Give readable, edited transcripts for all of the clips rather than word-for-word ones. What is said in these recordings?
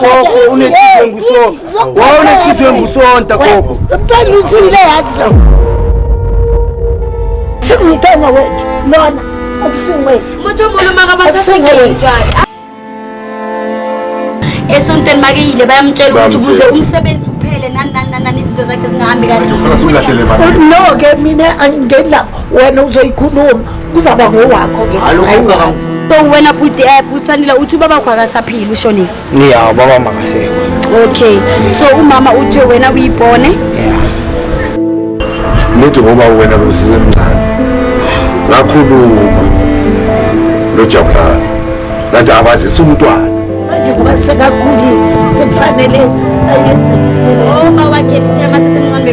gogo unenhliziyo embusonta gogo. Umntwana usile yazi lo. Singumntwana wethu lona akusingwe. Mutho mulo makabathathe ngejwayo. Esontweni makeyile bayamtshela ukuthi kuze umsebenzi uphele nani izinto zakhe zingahambi kahle. No ke mina angingeni lapho wena uzoyikhuluma kuzaba ngowakho ke. So wena Busanile uthi ubaba wakho akasaphila ushonile. Yeah, baba makasekho. Okay. So umama uthi wena uyibone? Yeah. Nithi ngoba wena besisemncane. Ngakhuluma noJabulani. Ngathi abazisa umntwana. Manje kuba sekakhulile sekufanele ayenze. Uma wakhe lithema sesemncane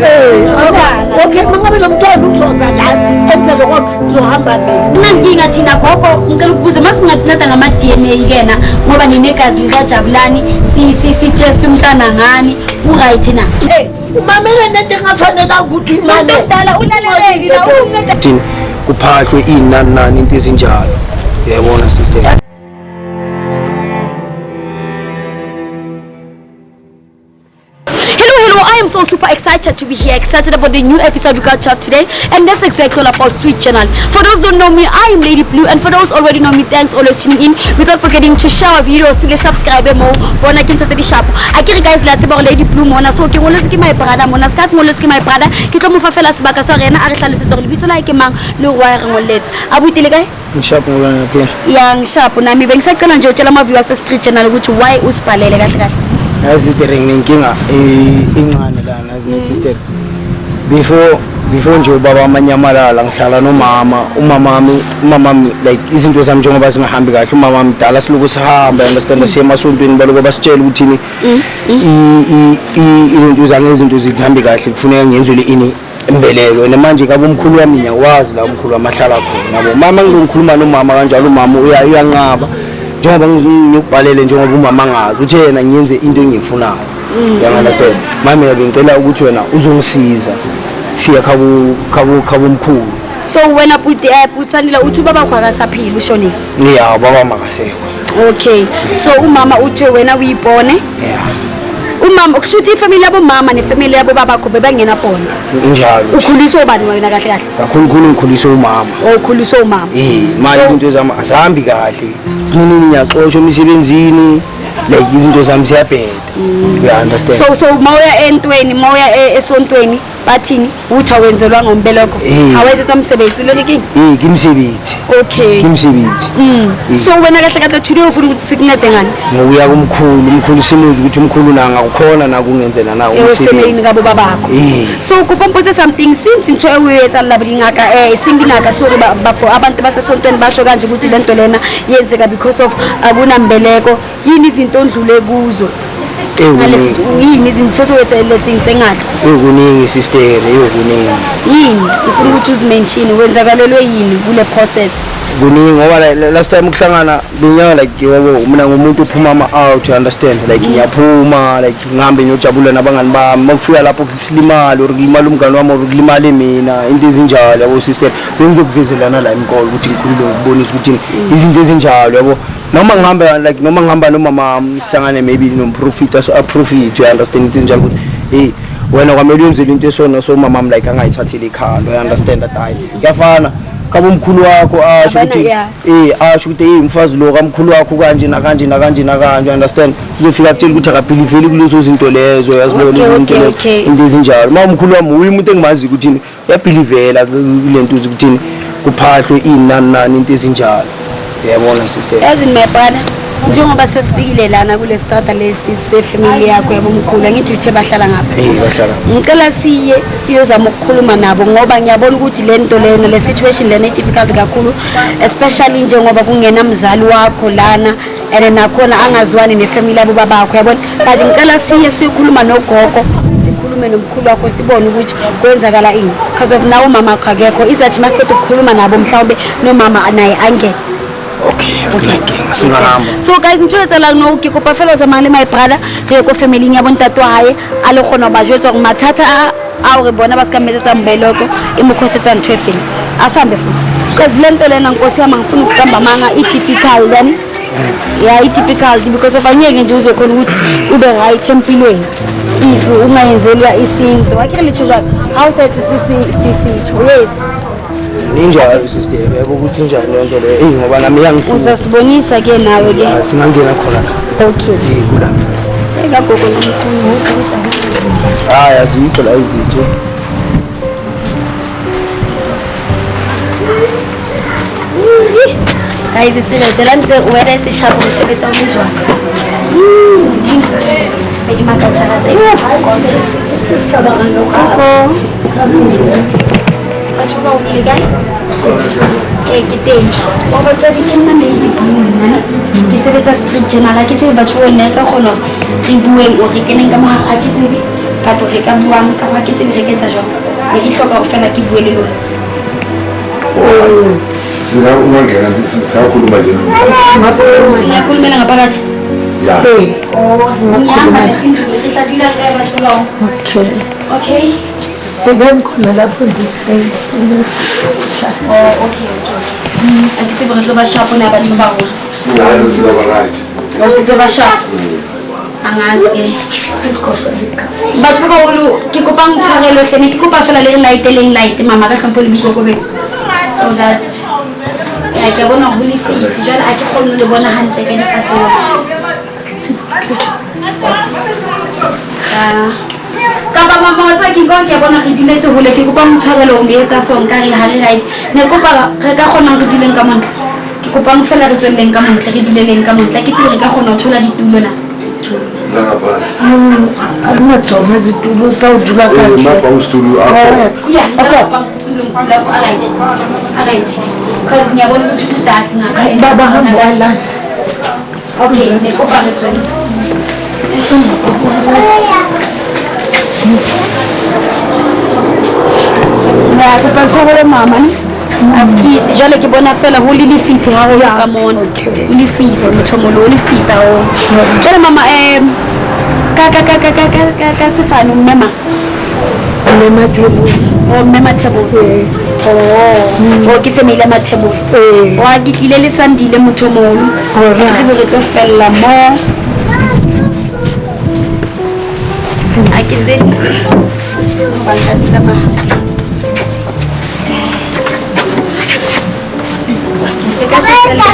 okay mangabe lo mntwana uzoza la enze lokho uzohamba mina nginga thina gogo ngicela ukuze masinganceda ngama DNA kena ngoba ninegazi likaJabulani si test umntana ngani uright na umamela nento engafanele ukuthi imali udala ulaleleki la unceda thina kuphahlwe inani into ezinjalo uyabona sister. I am so super excited to be here, excited about the new episode we got to today, and that's exactly all about Sweet Channel. For those who don't know me, I am Lady Blue, and for those already know me, thanks always tuning in. Without forgetting to share our videos, subscribe more, bona can totally sharp. I can guys let's about Lady Blue mona, so ke ngolo ke my brother mona, skat ngolo ke my brother. Ke tlo mo fa fela sebaka so rena a re hlalosetsa gore biso la ke mang le go ya re ngoletse. Abutile kae? Ngishapho ngolana ke. Ya ngishapho nami bengisacela nje utshela ama viewers Street Channel ukuthi why usibhalele kahle kahle. Sister nginkinga incane lana sister before nje ubaba amanyamalala ngihlala nomama umamami like izinto zami njengoba singahambi kahle umama mdala siluku sihamba understand siye emasontweni baloko basitshela ukuthi izinto zihambi kahle kufuneka ngiyenzele ini imbeleko nemanje kabe umkhulu wami nyawazi la umkhulu wamahlala khona yabo mama ngikhuluma nomama kanjalo umama uyanqaba njengoba ngiyubhalele njengoba umama ngazi uthi yena ngiyenze into engiyifunayo you understand mami ngicela ukuthi wena uzongisiza siya khabo mkhulu. So wena Busanile uthi ubaba wakho akasaphila ushonile? Yeah, baba makasekho. Okay. So umama uthi wena uyibone? Yeah. Umama kushuthi ifamily yabo mama nefamily yabo baba bakho bebangena bonda. Njalo. Ukhuliswa ubani wena kahle kahle? Kakhulu ngikhuliswa umama. Ukhuliswa umama. Manje izinto zami azihambi kahle. Sinini ngiyaxoshwa emsebenzini. Like izinto zami siyabheda. You understand? So mawuya entweni, mawuya esontweni bathini uthi awenzelwa ngombeleko. Awenzelwa umsebenzi uleleki? Kimsebenzi. Okay. Kimsebenzi. So wena kahle kahle today ufuna ukuthi sikuncede ngani? Ngokuya umkhulu simuzi ukuthi umkhulu nanga ukhona na kungenzela na umsebenzi. Efamily ngabo babakho. So kupompoze something since into eyenza labingaka singinaka sorry bapho abantu basesontweni basho kanje ukuthi lento lena yenzeka because of akunambeleko yini izinto ondlule kuzo. Ngalesithi yini izinto sowethelethe insengathi ukuningi sister yokuningi yini ufuna ukuthi uzimention wenzakalelwe yini kule process kuningi ngoba last time ukuhlangana binyanga like yebo mina ngumuntu uphuma ama out you understand like ngiyaphuma like ngihambe ngiyojabula nabangani bami makufika lapho kusilimala or kulimala umngani wami or kulimala mina into ezinjalo yabo sister bengizokuvizelana la imqolo ukuthi ngikhulule ngibonisa ukuthi izinto ezinjalo yabo noma ngihamba nomama sihlangane maybe nomprofit a profit you understand into njalo ukuthi wena kwamele uyenzele into esona so mama like angayithathele ikhalo you understand that hayi kuyafana kabo umkhulu wakho asho ukuthi asho ukuthi umfazi lo kamkhulu wakho kanje you understand uzofika akutshela ukuthi akabhiliveli kulezo zinto lezo yazibona into ezinjalo mama umkhulu wami umuntu engimazi ukuthi uyabhilivela kulento ukuthi kuphahlwe inani into ezinjalo. Yabona sister. Yazi mebhala njengoba sesifikile lana kule strata lesi sefamily yakho yabomkhulu ngithi uthe bahlala ngapha. Bahlala. Ngicela siyozama ukukhuluma nabo ngoba ngiyabona ukuthi lento lena le situation lena difficult kakhulu especially njengoba kungena mzali wakho lana and nakhona angazwani nefamily yabo babakho yabona but ngicela siyokhuluma nogogo sikhulume nomkhulu wakho sibone ukuthi kwenzakala ini because of now mama wakho akekho izathi must ukukhuluma nabo mhlawumbe nomama naye angeke. Okay. So guys, ntshwetsa la no ke kopa fela za mangale my brother re ko family ya bontate wa hae a le gona ba jwetsa go mathata a re bona ba ska metsetsa mbeloko e mo khosetsa ntshwefeng a sambe because lento lena nkosi ya mangfuna ukugamba manga difficult then yeah i-difficulty because of angeke nje uzokhona ukuthi ube right empilweni if ungayenzelwa isinto akhe litho kwakho awusethi sisitho yes injalo sister yebo ukuthi njani lento le ngoba nami yangifuna uzasibonisa ke nawe ke singangena khona okay kula ekagogo nomkhulu ukuthi azikho la izitho guys isiretse la ntse wena isishapo sebetsa umjwa fake makajara teng sicabanga lokho batho ba o bile kae ke teng wa batswadi ke nna Lady Blue nna ke sebetsa street journal ke tsebe batho bona ka kgona re bueng o re keneng ka moha a ke tsebe batho re ka buang ka ba ke tsebe re ke tsa jwang le ke hloka go fela ke bue le lona sina ungangena siyakhuluma nje sinyakhulumela ngaphakathi ya sinyama lesindlu re tla dula kae batho bao okay bengikhona lapho ndisayisile okay akisibe re tlo ba shapo na batho bao nayo kiba right basizoba shapo angazi ke batho ba bolo ke kopa ntshwarelo hlene ke kopa fela le light mama ka hlompho le bikoko betso so that ya ke bona go le fifi jwale a ke kgone le bona hantle ka difatlhego ka ba mama wa tsa ke go ke bona re diletse hole ke kopa ntshwarelo o ngetsa song ka re ha re right ne kopa re ka kgona re dileng ka montle ke kopa fela re tswelleng ka montle re dileleng ka montle ke tsebe re ka kgona ho thola ditulo na amatsoma ditulo tsa o dula ka mapangstudio akho ya mapangstudio ngikula alright cause ngiyabona ukuthi udark ngaka baba hambala okay ne kopa re tswele na ke pa so gore mama afkisi jwale ke bona fela ho le lefifi ha ho ka mona ho lefifi mothomolo ho lefifi ha ho jwale mama ka sefano mmema table oh ke family ma table wa ke tlile le sandile mothomolo ke se re tlo fella mo a ke tse ba ka dila ma ke se fella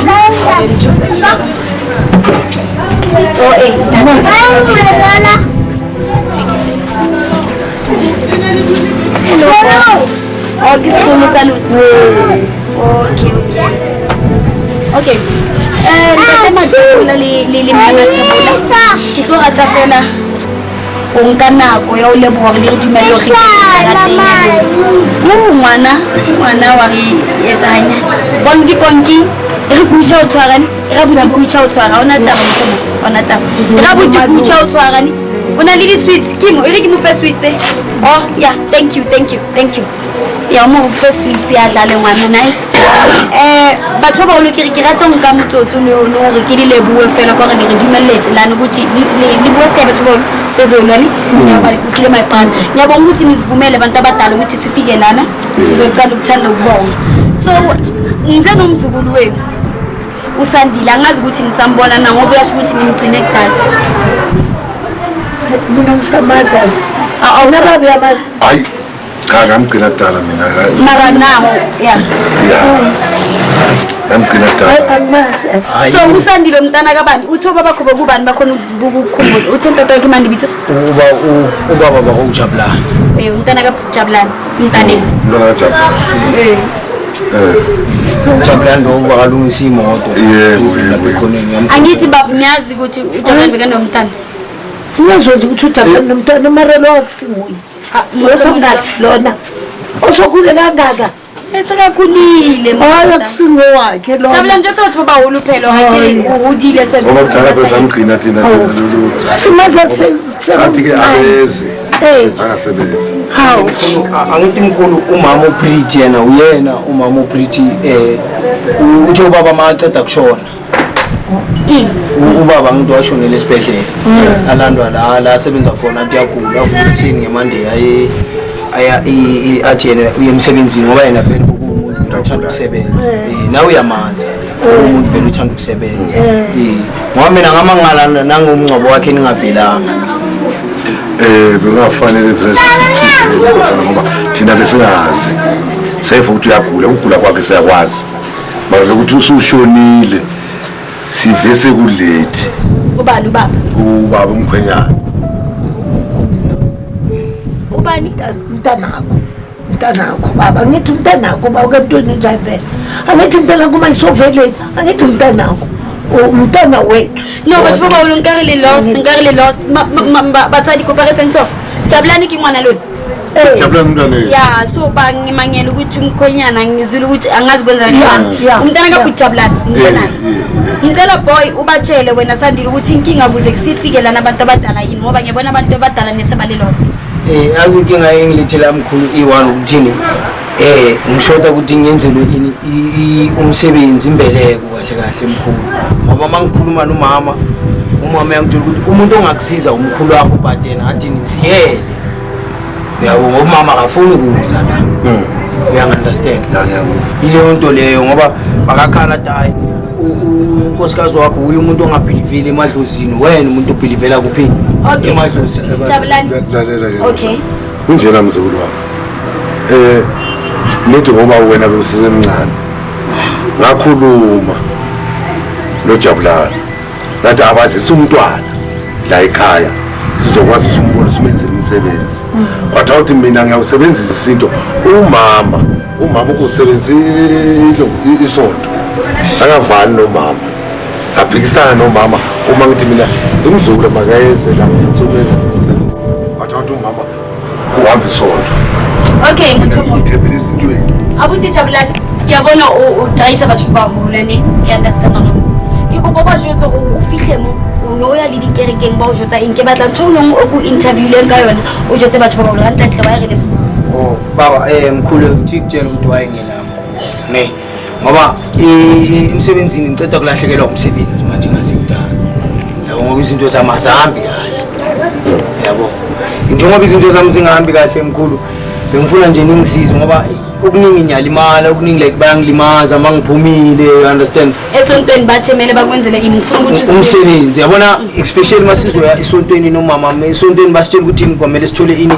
oh oh ke se mo salute okay ntate Mathebula le Mathebula ke tlo rata fela o nka nako ya o leboga le re dumelle go ga teng ngwana wa re etsanya bonki re butša o tshwarane re butša o tshwara ona taba ona taba re butša o tshwarane ona le di sweets kimo e re ke mo fa sweets oh yeah thank you ya mo fa sweets ya dlale ngwana nice batho ba o le ke rata nka motsotso le hore ke di lebue fela ka re le re dumelletse lana ukuthi le bua ska batho ba sezolwane ya ba le my plan ngiyabonga ukuthi nizivumele abantu abadala ukuthi sifike lana uzocala ukuthanda ukubonga so ngize nomzukulu wenu usandile angazi ukuthi nisambona na ngoba uyasho ukuthi nimgcine kudala mina ngisamazi awunababi amazi hayi cha ngamgcina kudala mina mara nawo ya ngamgcina kudala amazi so usandile mntana kabani utho bakho bekubani bakhona ukukhumbula uthi ntoto yakhe manje bitho ubaba bakho uJabulani umntana kaJabulani umntane Jabulani lo bakalungisa imoto yebo angithi babunyazi ukuthi uJabulani bekanomntana ngiyazonje ukuthi uJabulani nomntana mara lo akusinguye losomdala lona osokhule kangaka esakakhulile hayi akusingowakhe lona Jabulani nje sathi baba huluphelo hakhe udile ngoba besamgcina thina simaza athi ke abeze akasebenzi hawu angithi mkhulu umama uPretty yena uyena umama uPretty uthi ubaba maqeda kushona ubaba ngithi washonela esibhedlela alandwa la asebenza khona kuyagula avuka kuseni ngeMonday aya ajene uye emsebenzini ngoba yena phela umuntu uthanda ukusebenza nawe uyamazi umuntu vele uthanda ukusebenza ngoba mina ngamangala nangumncebo wakhe ningavelanga bengafanele vele sithizele ngoba thina besingazi seyifa ukuthi uyagula ukugula kwakhe siyakwazi manje ukuthi usushonile sive sekulethi ubaba umkhwenyana ubani mntanakho baba ngithi mntanakho baba kantoni njani vele angithi mntanakho mayisoveleni angithi mntanakho umntana wethu no batho ba baholo nkare le lost batswadi comparison so Jabulani ke ngwana lona Jabulani umntwana ya so bangimangela ukuthi umkhonyana ngizula ukuthi angazi kwenza njani umntana kaBhuti Jabulani ngicela boy ubatshele wena Sandile ukuthi inkinga kuze kusifike lana abantu abadala yini ngoba ngiyabona abantu abadala nesebale lost yazi inkinga engilethela mkhulu i1 ukuthini ngishoda ukuthi ngiyenzelwe ini umsebenzi imbeleko kahle mkhulu ngoba mangikhuluma nomama umama uyangitshela ukuthi umuntu ongakusiza umkhulu wakho but yena athi nisiyele uyabo ngoba umama akafuni ukuza la uyangunderstand ile nto leyo ngoba bakakhala hayi unkosikazi wakho uye umuntu ongabhiliveli emadlozini wena umuntu obhilivela kuphi emadlozini Jabulani okay kunjena mzukulu wami nithi ngoba wena bewusesemncane ngakhuluma noJabulani ngathi abazisa umntwana la ekhaya sizokwazi ukumbona simenzele umsebenzi wathi awuthi mina ngiyawusebenzisa isinto umama ukusebenzisa isonto sangavani nomama saphikisana nomama uma ngithi mina umzukulu makayeze la sobenza umsebenzi wathi umama uhamba isonto okay mthomotho izintweni abuti Jabulani ngiyabona udayisa batho ba holane ke understand no ke go boba jwetso o fihle mo o no ya le dikerekeng ba o jwetsa eng ke batla tholong o ku interview le ka yona o jwetse batho ba holane ntle ba re baba mkhulu uthi kutshela ukuthi wayengela ne ngoba emsebenzini ngiceda kulahlekelwa umsebenzi manje ngasikudala yabo ngoba izinto zamazahambi kahle yabo njengoba izinto zami zingahambi kahle mkhulu bengifuna nje ningisize ngoba okuningi ngiyalimala okuningi like bayangilimaza mangiphumile you understand esontweni bathemele bakwenzele ini ngifuna ukuthi umsebenzi yabona especially masizoya esontweni nomama esontweni basitshela ukuthi kwamele sithole ini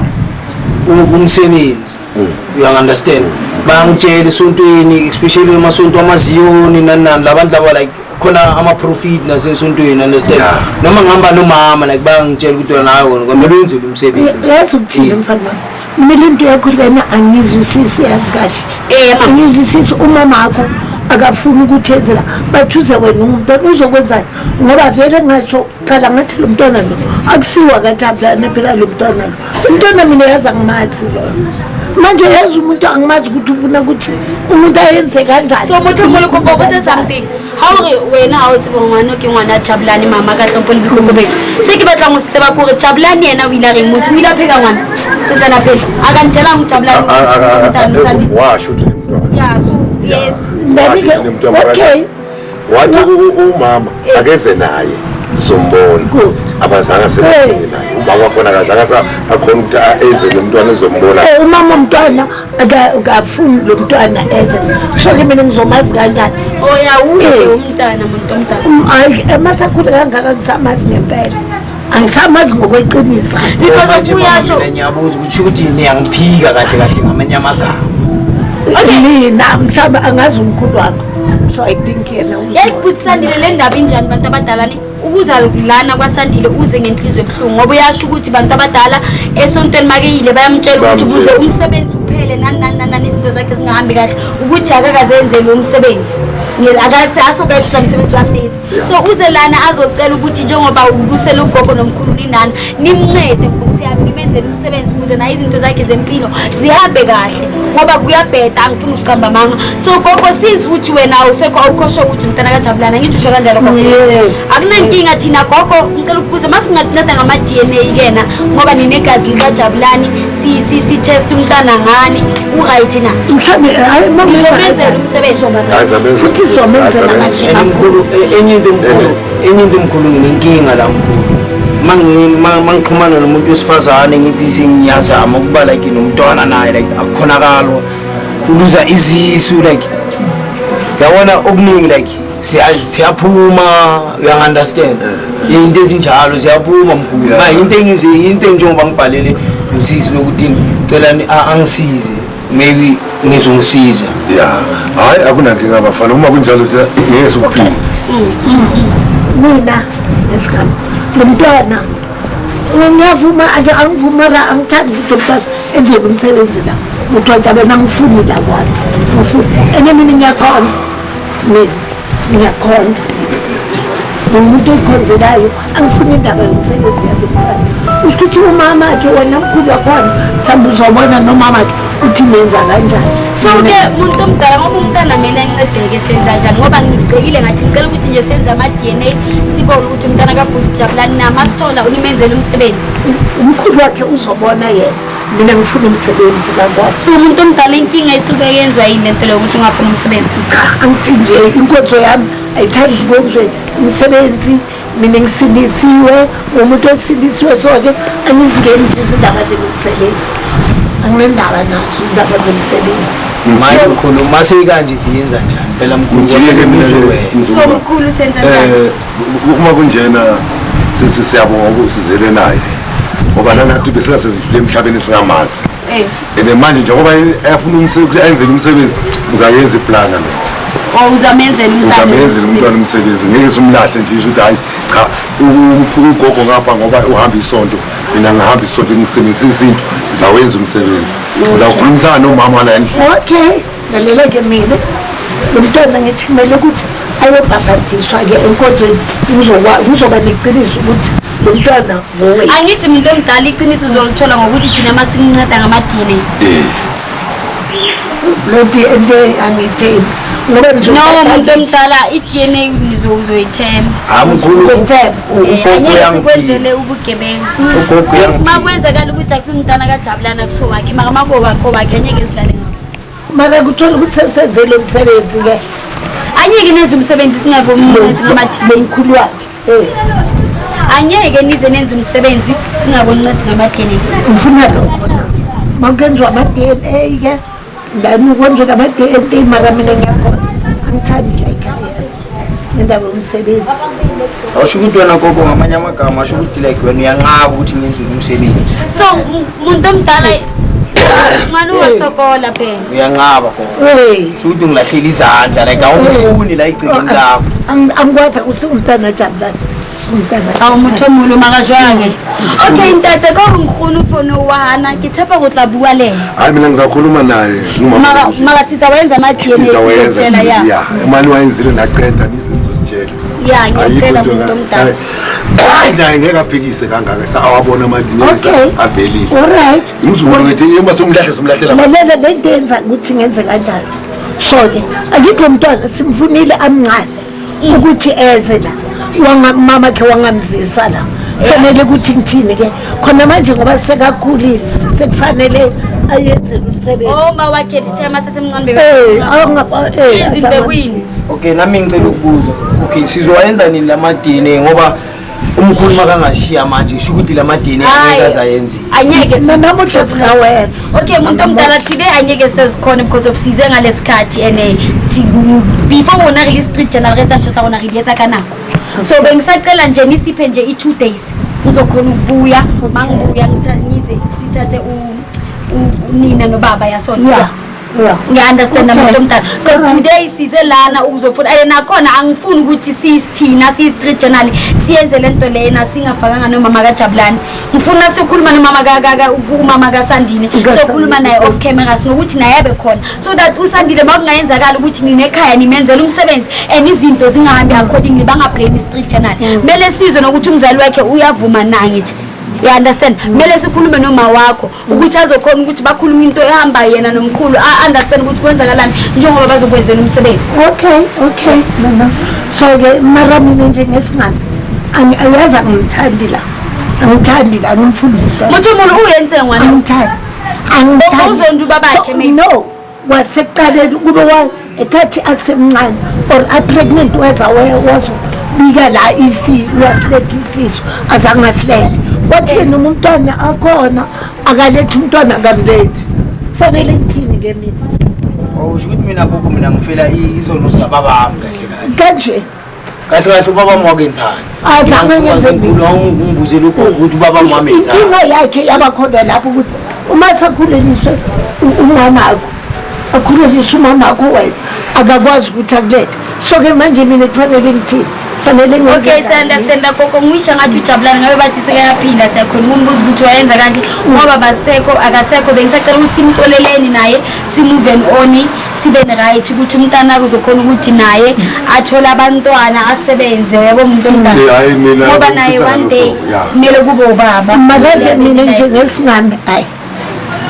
umsebenzi you understand bangitshela esontweni especially emasonto amaziyoni nani labantu laba like khona ama profit nasesontweni understand noma ngihamba nomama like bangitshela ukuthi wena hayi wena kwamele wenze umsebenzi yazi ukuthini mfana mina into yakho lena angizwisisi yazi kahle angizwisisi umama wakho akafuni ukuthezela bathuze wena umuntu uzokwenza ngoba vele ngasho qala ngathi lo mntwana lo akusiwa kaJabulani phela lo mntwana lo umntwana mina yazi angimazi lo manje yazi umuntu angimazi ukuthi ufuna ukuthi umuntu ayenze kanjani so motho ko bobo se something how wena ha o tsebo ngwana ke ngwana Jabulani mama ka hlompho le bikoko betso se ke batla go se ba gore Jabulani yena o ile re motho o ile pheka ngwana se tsana phela aka ntshela mo Jabulani washo ukuthi umntwana yeah so yes okay wathi umama akeze naye sombona abazange sebenzile naye ubaba wakhona akazange akhona ukuthi eze lo mntwana ezombona umama umntwana akafuni lo mntwana eze so mina ngizomazi kanjani uye umntana hayi emasakhulu kangaka ngisamazi ngempela angisamazi ngokweqiniso because of uyasho ngiyabuza ukuthi niyangiphika kahle ngamanye amagama mina mhlawumbe angazi umkhulu wakho so I think yena yes but Sandile le ndaba injani bantu abadala ni ukuza lana kwaSandile uze ngenhliziyo ebuhlungu ngoba uyasho ukuthi bantu abadala esontweni makeyile bayamtshela ukuthi kuze umsebenzi uphele nani izinto zakhe zingahambi kahle ukuthi akakazenze lo umsebenzi asokayithi umsebenzi wasethu so uze lana azocela ukuthi njengoba ubusela ugogo nomkhulu ninani nimncede nkosiyami nimenzele umsebenzi ukuze nayo izinto zakhe zempilo zihambe kahle ngoba kuyabheda angifuni ukucamba manga so gogo since uthi wena usekho awukhosho ukuthi umntana kaJabulani ngithi usho kanjalo gogo akunankinga thina gogo ngicela ukubuza masinganceda ngama DNA kena ngoba ninegazi likaJabulani si test umntana ngani uright na mhlawumbe hayi mama ngizobenzela umsebenzi futhi somenzela enye into mkhulu nginenkinga la mkhulu mangixhumana nomuntu wesifazane ngithi singiyazama ukuba like nomntwana naye like akukhonakala uluza izisu like yabona okuningi like siyaphuma, uyangi-understand? Into ezinjalo siyaphuma mkhulu. Into enjengoba ngibhalele uSisi nokuthi celani angisize. Maybe ngizongisiza. Yeah. Hayi akunankinga abafana uma kunjalo ngeke sokuphila. Mina esigaba lo mntwana ngiyavuma anje angivuma la angithandi ukuthi umntwana enze umsebenzi la uthi ajabe nangifuni la kwami ngifuni ene mina ngiyakhonza ngiyakhonza umuntu oyikhonzelayo angifuni indaba yomsebenzi yalo mntwana ukuthi umama akhe wena mkhulu wakhona mhlawumbe uzobona nomama akhe uthi nenza kanjani. So-ke umuntu omdala ngoba umntana kumele ancedeke senza njani ngoba ngicekile ngathi ngicela ukuthi nje senze ama-DNA sibone ukuthi umntana kaBhujabulani nama sithola unimenzela umsebenzi. Umkhulu wakhe uzobona yena mina ngifuna umsebenzi la kwakho. So umuntu omdala inkinga isuke yenzwa yini lento leyo ukuthi ungafuni umsebenzi? Cha angithi nje inkonzo yami ayithandi kwenziwe umsebenzi mina ngisindisiwe umuntu osindisiwe so-ke angizingeni nje izindaba zemisebenzi anginendaba nazo indaba zomsebenzi. Manje mkhulu mase kanje siyenza njani phela mkhulu So mkhulu senza njani? Uma kunjena siyabonga ukusizele naye ngoba nanathi besingasedlule emhlabeni singamazi and manje njengoba ayafuna enzele umsebenzi ngizayenza iplana Uzamenzela umntwana umsebenzi ngeke simlahle nje ukuthi hayi cha ugogo ngapha ngoba uhamba isonto mina ngihamba isonto ngisebenzisa izinto ngizawenza umsebenzi ngizawukhulumisana nomama la endlini. Okay lalela-ke mina lo mntwana ngithi kumele ukuthi ayobhabhadiswa-ke enkonzweni kuzoba neqiniso ukuthi lo mntwana ngowe. Angithi umuntu omdala iqiniso uzolithola ngokuthi thina masikunceda ngama-DNA. Lo DNA angithembi ngoba no umuntu omdala i-DNA uzoyithemba. Mkhulu Angeke sikwenzele ubugebengu. Uma kwenzakala ukuthi akusumntana kaJabulani akusowakhe maka makoba-kobakhe angeke sidlale ngabo. mara kuthola ukuthi sesenzele umsebenzi-ke Angeke nenze umsebenzi singakomuncethi ngama-DNA. Mkhulu wakhe Angeke nize nenze umsebenzi singakoncedi ngama-DNA. ngifuna lokho na makuyenziwa ama-DNA-ke ndani ukwenziwa nama-DNA mara mina ngiyakhonza angithandi like yes ngendaba yomsebenzi. awusho ukuthi wena gogo ngamanye amagama asho ukuthi like wena uyanqaba ukuthi ngenzele umsebenzi. So umuntu omdala ngani uwasokola phela Uyanqaba gogo. Sho ukuthi ngilahlela izandla like awufuni la igcikeni lakho. Angikwazi usingumntana Jabulani singumntana awumuntu omulo makajwange. Okay ntate ko ngkhulu ufona uwahana ngithepha ukuthi la bua le. Hayi mina ngizakhuluma naye maka sizawenza ama-DNA sizotshela ya imali wayenzile naqeda nizozitshela. Ya ngiyacela umuntu omdala. Naye ngeke aphikise kangaka awabona ama-DNA avelile. Alright. Umzukulu wethu uma somlahlela lalela lento yenza ukuthi ngenze kanjalo. So-ke akikho mntwana simfunile amncane ukuthi eze la mama khe wangamzisa la kufanele ukuthi ngithini-ke khona manje ngoba sekakhulile sekufanele ayenze umsebenzi. Mawakhe lithema sesemncane bekwini. Okay nami ngicela ukubuza. Okay sizowayenza nini lama-DNA ngoba umkhulu makangashiya manje sho ukuthi lama-DNA angeke azayenziwe. Anyeke namuhla singawenza. Okay muntu omdala today anyeke sezikhona because of size ngalesikhathi and before wona release street general results wona release kanako. So bengisacela nje nisiphe nje i2 days uzokhona ukubuya mangibuya ngize sithathe unina nobaba yasona. Ngiya-understand umuntu omdala because today size lana ukuzofuna nakhona angifuni ukuthi sisithina siyi-street journal siyenze lento lena singafakanga nomama kaJabulani. Ngifuna siyokhuluma umama kaSandile sokhuluma naye off camera sinokuthi naye abe khona so that uSandile makungayenzakala ukuthi nina ekhaya nimenzele umsebenzi and izinto zingahambi accordingly bangablame i-street journal. Mele sizwe nokuthi umzali wakhe uyavuma na ngithi. You understand? Mele sikhulume noma wakho ukuthi azokhona ukuthi bakhuluma into ehamba yena nomkhulu understand ukuthi kwenzakalani njengoba bazokwenzela umsebenzi. Okay no so-ke mara mina nje ngesingane angiyazi angithandi la angimfuni umuntu uyenzela ngwane angithandi uzonda ubabakhe maybe no wasekuqaleni kube ekhathi akusemncane or a-pregnant wazobika la wasiletha isisu azangasilethe wathi yena umntwana akhona akalethi umntwana akamlethi kufanele ngithini-ke mina usho ukuthi mina gogo mina ngifela izono singababami kanje kahle ubaba wakenzani azange ngenze ungibuzela ukuthi ubaba wami wenzani inkinga yakhe yabakhona lapho ukuthi uma sakhuleliswe umamakho akhuleliswe umamakho wena akakwazi ukuthi akulethe so-ke manje mina kufanele ngithini fanele okay siya-understand gogo ngisho ngathi ujabulani ngabe bathi sekayaphila siyakhona ukumbuza ukuthi wayenza kanje ngoba akasekho bengisacela ukuthi simxoleleni naye si-moving on sibe right ukuthi umntanakho uzokhona ukuthi naye athole abantwana asebenze yabo umuntu omdala ngoba naye one day kumele kube ubaba makeke mina njengesingame hayi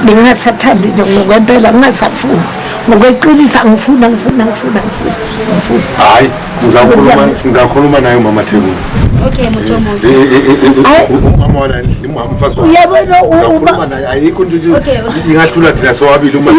bengingasathandi nje ngokwempela ngingasafuni ngokweqinisa ngifuna hayi ngizakhuluma naye umama Thebula okay Mutomo umama wala umfazi wakhe uyabona ukhuluma naye ayikho nje ingahlula thina sobabili uma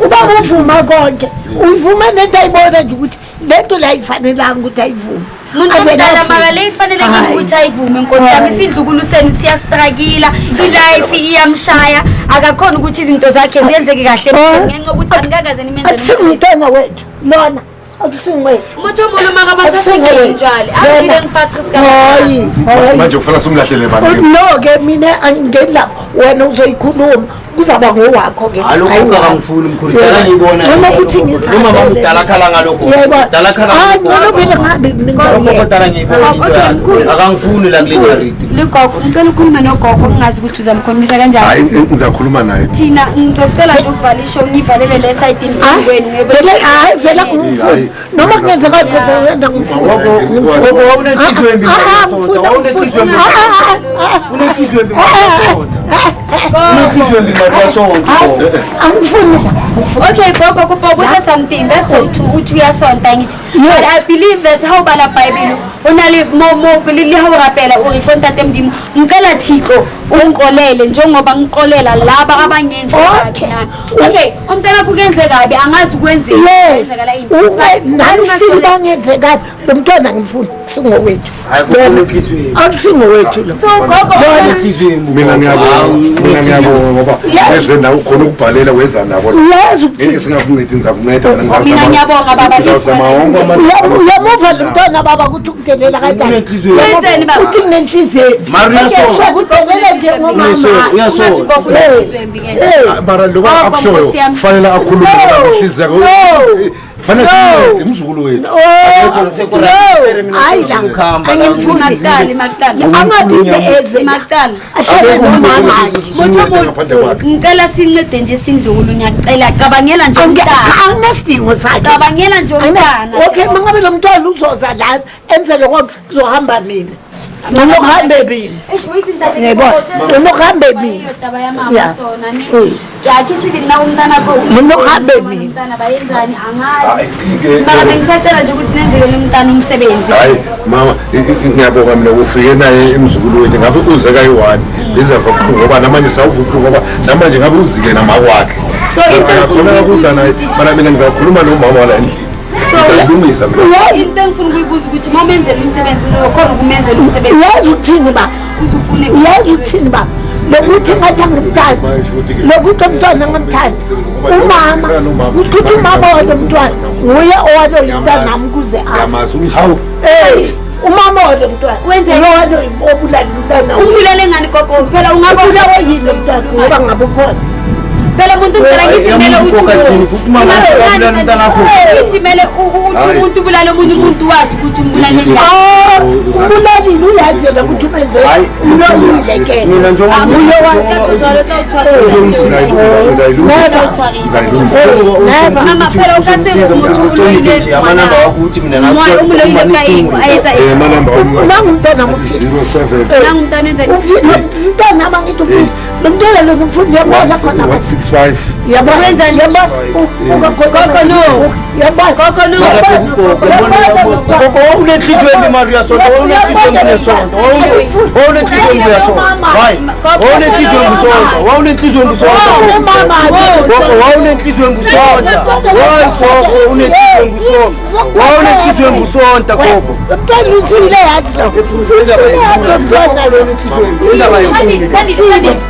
uba uvuma konke uyivuma nento ayibona nje ukuthi lento la ifanelanga ukuthi ayivume umuntu omdala makale ifanelekile ukuthi ayivume nkosi yami isidlukulu senu siyastrakila ilife iyamshaya akakhona ukuthi izinto zakhe ziyenzeke kahle ngenxa ukuthi angikaze nimenze akusingumntwana wethu lona akusingwethu Mutomo makabathathe njalo angile ngifathi hayi manje ufuna simlahlele bani no-ke mina angingeni lapho wena uzoyikhuluma kuzaba ngowakho-ke alokho akangifuni mkhulidala ngiyibona noma ukuthi noma bamudala khala ngalokho dala khala ngcono vele ngihambe kodwa ngiyibona akangifuni la kule charity ligogo ngicela ukukhuluma nogogo kungazi ukuthi uzamkhulumisa kanjani hayi ngizakhuluma naye thina ngizocela nje ukuvala ishow nivalele le side kwenu vele hayi vele ngifuni noma kungenzeka ngizenda ngifuni wawunenhliziyo embi wawunenhliziyo embi unenhliziyo embi unenhliziyo embi angifuni okay gogo kuba something that's so to uthi uyasonta ngithi but I believe that how bala bible unali mo lihawurapela uri kontate mdimo ngicela Thixo ungixolele njengoba ngixolela laba abangenzi kabi okay umntana kukenze kabi angazi ukwenza kwenzeka la into nani still bangenze kabi lo mntwana ngifuni singowethu akusingowethu lo so gogo mina ngiyabonga ngoba eze nawe ukhona ukubhalela weza nabo uyazi ngeke singakuncedi ngizakunceda mina ngiyabonga baba uyamuva lo mntwana baba ukuthi ukudelela kanjani wenzeni baba uthi kunenhliziyo ukudelela nje mara lokho akushoyo kufanele akhulume ngokuhliziyo yakhe fanele sincede umzukulu wethu hayi la angimfuni angaphinde eze maqala ahlele nomama ngicela sincede nje sindlukulu ngiyacela cabangela nje umntana akunesidingo sakhe cabangela nje umntana okay mangabe lo mntwana uzoza la enze lokho kuzohamba mina nokuhambe mina yebo nokuhambe mina yakhe sibi na umntana ko nokuhambe mina umntana bayenzani angazi mara bengisacela nje ukuthi nenzele umntana umsebenzi hayi mama ngiyabonga mina ufike naye emzukulu wethu ngabe uze kayi-1 bezava buhlungu ngoba namanje sawuva ubuhlungu ngoba namanje ngabe uzile namakwakhe so akakhona kuza naye mana mina ngizakhuluma nomama wala endlini so ngizalungisa into engifuna ukuyibuza ukuthi uma umenzela umsebenzi ukhona ukumenzela umsebenzi uyazi ukuthini ba uzufune uyazi ukuthini ba lokuthi ngathi angimthandi lokuthi umntwana ngamthandi umama ukuthi umama walo mntwana nguye owaloyo umntwana nami kuze yamazi umhawu umama walo mntwana wenzeni obulala umntwana umbulale ngani gogo phela ungaba ubulawa yini umntwana ngoba ngabe khona phela umuntu umntana ngithi kumele uthimele uthi umuntu ubulala omunye umuntu wazi ukuthi umbulale njani umbulalile uyazela ukuthi umenze uloyile ke uye mama phela ukase umuntu uloyile amanamba wakho uthi mina moya umuloyile kayingo ayeza manamba nangumntwana mufika 07 nangumntana enza umntwana amangithi ufuni lo mntwana lo ngimfuni yabona khona 165 yabona gogo wawunenhliziyo embi mari uyasonta wawunenhliziyo embi nesonto wawunenhliziyo embi uyasonta hayi wawunenhliziyo embi usonta wawunenhliziyo embi usonta gogo wawunenhliziyo embi usonta hayi gogo unenhliziyo embi usonta wawunenhliziyo embusonta gogo. Umntwana usile yazi lo.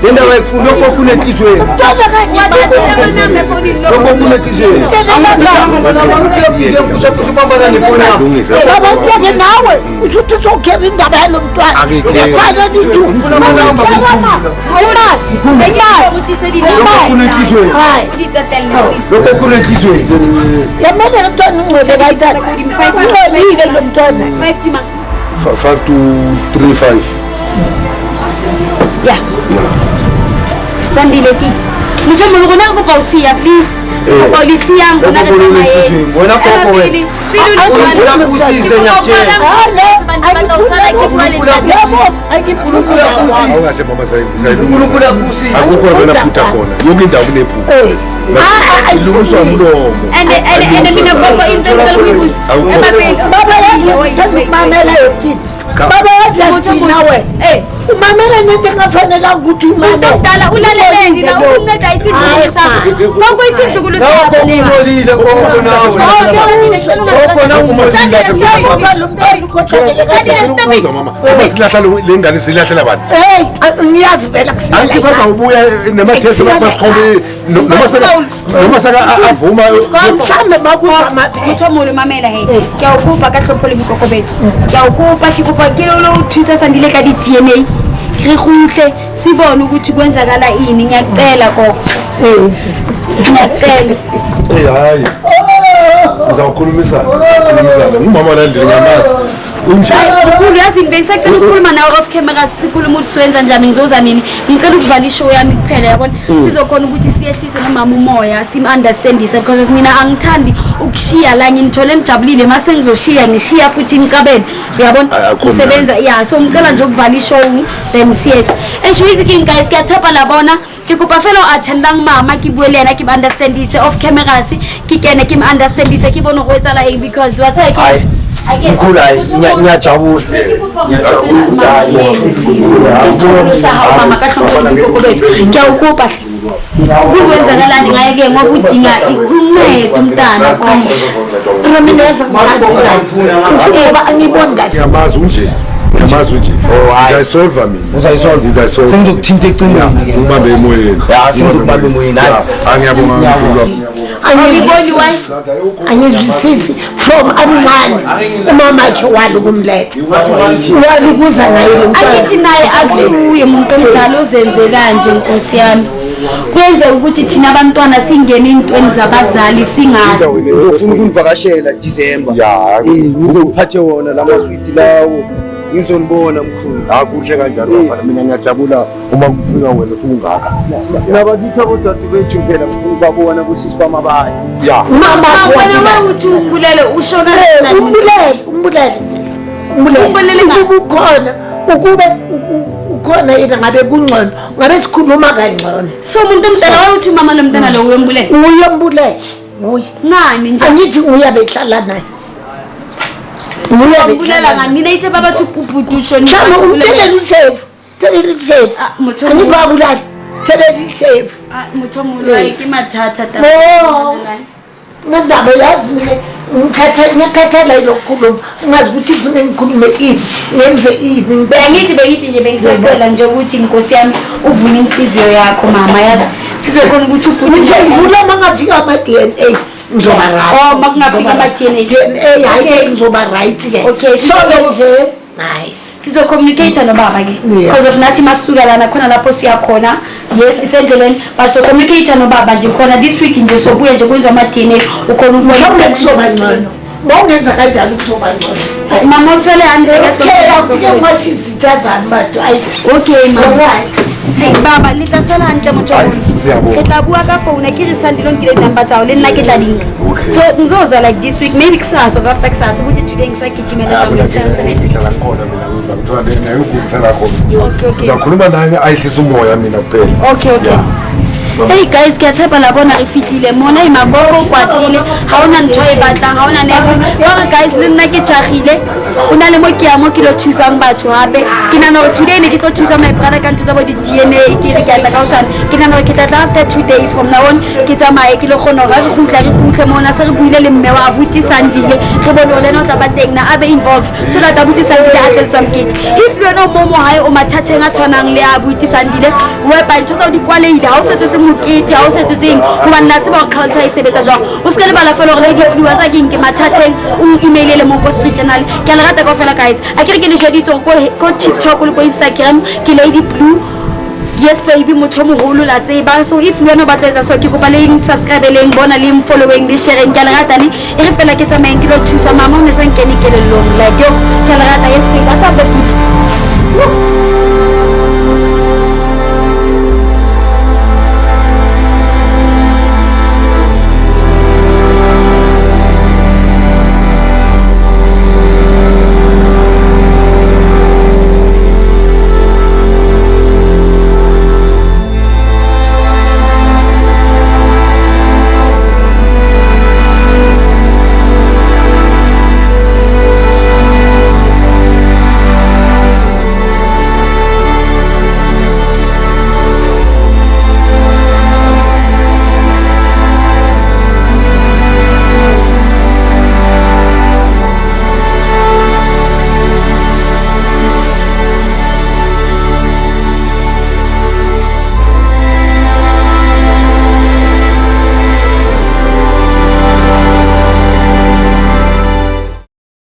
Le ndaba yekufuna lokho kunenhliziyo. Umntwana kanye nawe uthi uzokhela indaba yalo mntwana ungafana nitu lokho kunenhliziyo. yamane lo mntwana ungcwele kayithatha ungcolile lo mntwana 5 to 3-5. Yeah. Sandile kids. Mchombo ngona kupa usia please. Polisi yangu na nasema yeye. Mbona koko wewe? Unakula kusise nyachela. Unakula kusise. Akukho wena phutha khona. Yonke indawo kunephutha. Ilungiswa umlomo. And mina gogo into ngikubuza. mamela yothini baba yathi nawe umamela nento engafanele ukuthi umuntu omdala ulaleleni la ukunceda isidukulu sakho konke isidukulu sakho ngolile konke nawe konke nawe mama silahla lengane silahlela abantu ngiyazi vela anti bazawubuya nemathesi basikhombe noma saka avuma mhlambe bakuzama Mthomolo mamela he ke a kopa ka hlophole mokokobetso ke a kopa shikupa ke lo thusa Sandile ka di DNA re khutle sibone ukuthi kwenzakala ini ngiyacela gogo ngiyacela hayi sizawukhulumisana ngumama la ndini ngamazi unje ukhulu yazi ngisacela ukukhuluma nawe off camera sikhuluma ukuthi siwenza njani ngizoza nini ngicela ukuvala ishow yami kuphela yabona sizokhona ukuthi siyehlise nomama umoya sim-understandise because mina angithandi ukushiya la ngithole ngijabulile mase ngizoshiya ngishiya futhi imcabeni uyabona usebenza yeah so ngicela nje ukuvala ishow then siyethe eshiwizi king guys kuyathapha labona ke kopa fela attendang mama ke bue le yena ke understandise off cameras ke kene ke understandise ke bona go etsala eng because what's like Mkhulu ngiyajabula. Isithulu sahawu mama kahlobo ngikokobethu. Ngiyawukupa. Kuzenzakalani ngaye ke ngoba udinga uncedo umntana kwami. mina yazi ngifuna angiboni kahle ngiyamazi unje ngiyayisolva mina Uzayisolva. Sengizokuthinta eqineni. ubambe emoyeni Ya sengizokubamba emoyeni. angiyabonga kakhulu Angiboni why? angizwisisi from amncane umama wakhe walukumletha walukuza naye lo mntwana Akithi naye akusuye umuntu omdala ozenze kanje Nkosi yami. Kuyenza ukuthi thina abantwana singene intweni zabazali singazi. Ngizofuna ukunivakashela December. Ngizokuphathe wona lamaswiti lawo. Ngizonibona mkhulu. kuhle kanjalo bafana mina ngiyajabula uma kufika wena ungaka Nabakithi abodadewethu phela ngifuna ukubabona kusisi bamabaya. mama Wena mawuthi umbulele ushona umbulele ukhona ukube ukhona yena ngabe kungcono ngabe sikhuluma kangcono so umuntu omdala wawuthi mama lo mntana lo uyembulele. uyembulele nguye Ngani nje? angithi uyabehlala naye Uyembulela ngani mina ithe baba thi ubhuti ushonile. umthelela usafe angibabulali thelela isafe Mthomolo ayike mathatha tata. nendaba yazi mina ngikhathala ilokukhuluma ungazi ukuthi ufune ngikhulume ini ngenze ini Bengithi nje bengisacela nje ukuthi Nkosi yami uvune inhliziyo yakho mama yazi sizokhona ukuthi ubhuti ngizovula mangafika ama-DNA ngizoba right makungafika DNA hayi ngizoba right ke Okay, so nje hayi sizo-communicate nobaba ke because of nathi masuka lana khona lapho siyakhona yes isendleleni but so-communicate nobaba nje khona this week nje sobuye nje kwenziwa ama-DNA ukhona mhlawumbe kuzoba ngcono bongenza kanjalo kuzoba ngcono mama usele ke ngathi zitazana bantu okay mama hey baba litasala hantle Mthomolo siyabona ke tla bua ka phone ke re Sandile nkile number tsa o le nna ke tla dinka so ngizoza like this week maybe kusasa or after kusasa ukuthi today ngisagijimela samsebenzi uzakhuluma naye ayihlisa umoya mina kuphela okay Hey guys, ke tshepa la bona re fitlile mona imagoro kwatile ha ona ntho e batlang ha ona next bona guys le nna ke tshagile ona le mo ke ya mo ke lo thusang batho hape ke nana re today ne ke tlo thusa my brother ka ntse ba di DNA ke re ke tla ka usana ke nana re ke tla after 2 days from now on ke tsamaye ke lo kgona ga re khutle mona se re buile le mme wa abuti Sandile re bone le no tla ba teng na abe involved so that abuti Sandile a tle swamkete if you know momo hae o mathateng a tshwanang le abuti Sandile we ba ntse o di kwaleile ha o setse mokete ha o setse tseng ho ba nna tseba culture e sebetsa jwang o se ke le bala fela gore le di bua tsa ke mathateng o emailele mo ko street journal ke le rata ka fela guys a ke re ke le joditse ko TikTok le ko Instagram ke Lady Blue yes baby motho moholo la tseba so if lona ba tloetsa so ke kopa le subscribe le bona le following le sharing ke le rata ne e re fela ke tsamayeng ke lo thusa mama o ne sa nkene kelellong like yo ke le rata yes baby ba sa be puti